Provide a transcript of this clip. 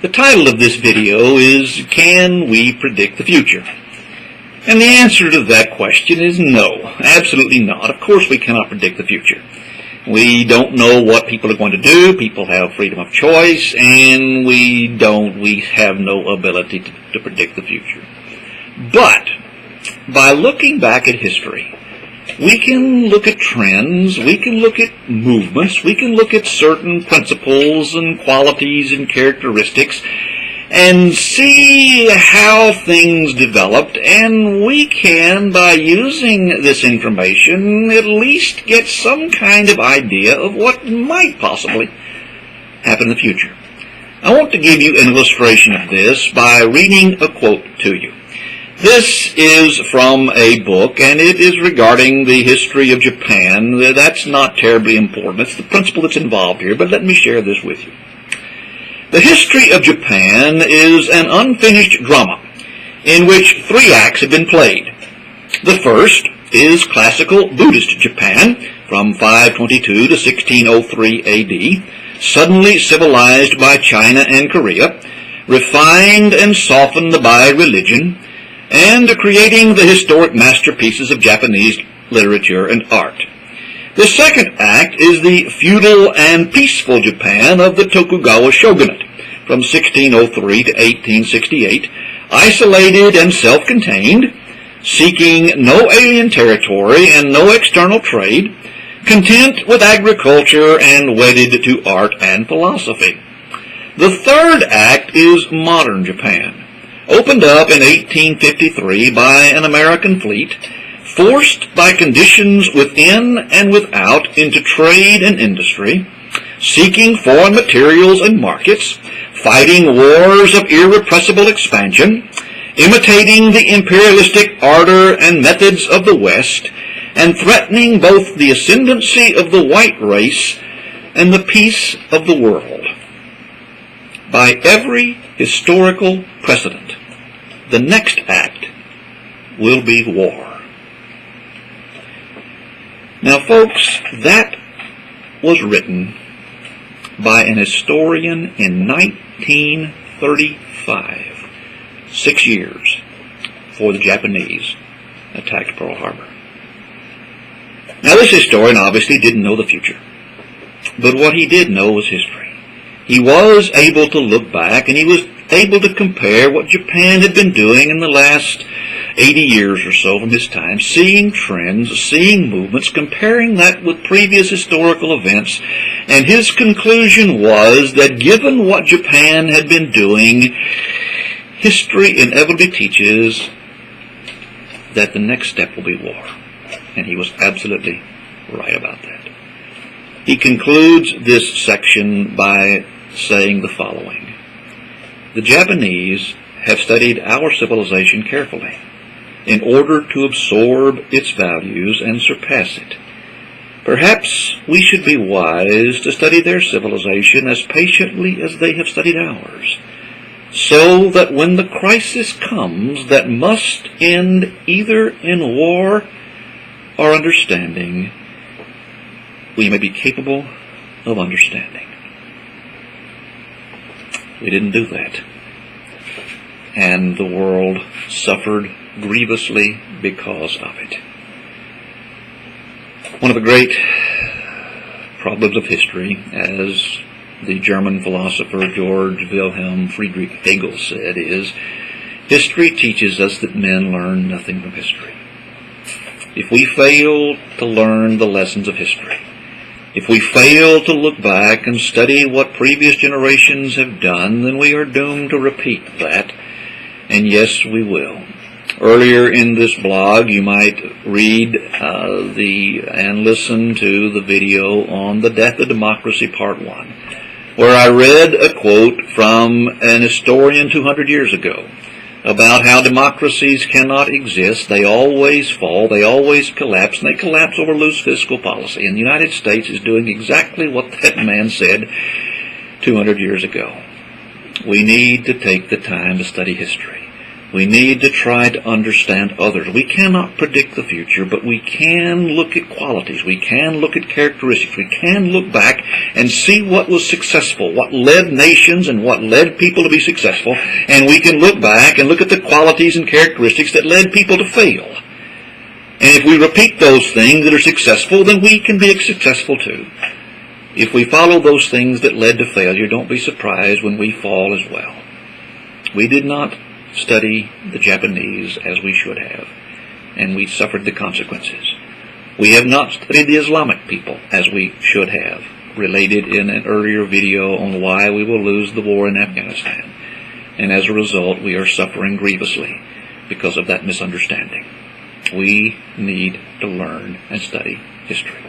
The title of this video is, Can We Predict the Future? And the answer to that question is no, absolutely not. Of course we cannot predict the future. We don't know what people are going to do. People have freedom of choice, and we have no ability to predict the future. But by looking back at history, we can look at trends, we can look at movements, we can look at certain principles and qualities and characteristics and see how things developed, and we can, by using this information, at least get some kind of idea of what might possibly happen in the future. I want to give you an illustration of this by reading a quote to you. This is from a book, and it is regarding the history of Japan. That's not terribly important. It's the principle that's involved here, but let me share this with you. The history of Japan is an unfinished drama in which 3 acts have been played. The first is classical Buddhist Japan from 522 to 1603 AD, suddenly civilized by China and Korea, refined and softened by religion, and creating the historic masterpieces of Japanese literature and art. The second act is the feudal and peaceful Japan of the Tokugawa shogunate from 1603 to 1868, isolated and self-contained, seeking no alien territory and no external trade, content with agriculture and wedded to art and philosophy. The third act is modern Japan, opened up in 1853 by an American fleet, forced by conditions within and without into trade and industry, seeking foreign materials and markets, fighting wars of irrepressible expansion, imitating the imperialistic ardor and methods of the West, and threatening both the ascendancy of the white race and the peace of the world. By every historical precedent, the next act will be war. Now, folks, that was written by an historian in 1935, 6 years before the Japanese attacked Pearl Harbor. Now, this historian obviously didn't know the future, but what he did know was history. He was able to look back, and he was able to compare what Japan had been doing in the last 80 years or so from his time, seeing trends, seeing movements, comparing that with previous historical events, and his conclusion was that given what Japan had been doing, history inevitably teaches that the next step will be war. And he was absolutely right about that. He concludes this section by saying the following. The Japanese have studied our civilization carefully in order to absorb its values and surpass it. Perhaps we should be wise to study their civilization as patiently as they have studied ours, so that when the crisis comes that must end either in war or understanding, we may be capable of understanding. We didn't do that, and the world suffered grievously because of it. One of the great problems of history, as the German philosopher Georg Wilhelm Friedrich Hegel said, is history teaches us that men learn nothing from history. If we fail to learn the lessons of history, if we fail to look back and study what previous generations have done, then we are doomed to repeat that. And yes, we will. Earlier in this blog, you might read and listen to the video on The Death of Democracy Part 1, where I read a quote from an historian 200 years ago about how democracies cannot exist. They always fall, they always collapse, and they collapse over loose fiscal policy. And the United States is doing exactly what that man said 200 years ago. We need to take the time to study history. We need to try to understand others. We cannot predict the future, but we can look at qualities. We can look at characteristics. We can look back and see what was successful, what led nations and what led people to be successful. And we can look back and look at the qualities and characteristics that led people to fail. And if we repeat those things that are successful, then we can be successful too. If we follow those things that led to failure, don't be surprised when we fall as well. We did not study the Japanese as we should have, and we suffered the consequences. We have not studied the Islamic people as we should have, related in an earlier video on why we will lose the war in Afghanistan. And as a result, we are suffering grievously because of that misunderstanding. We need to learn and study history.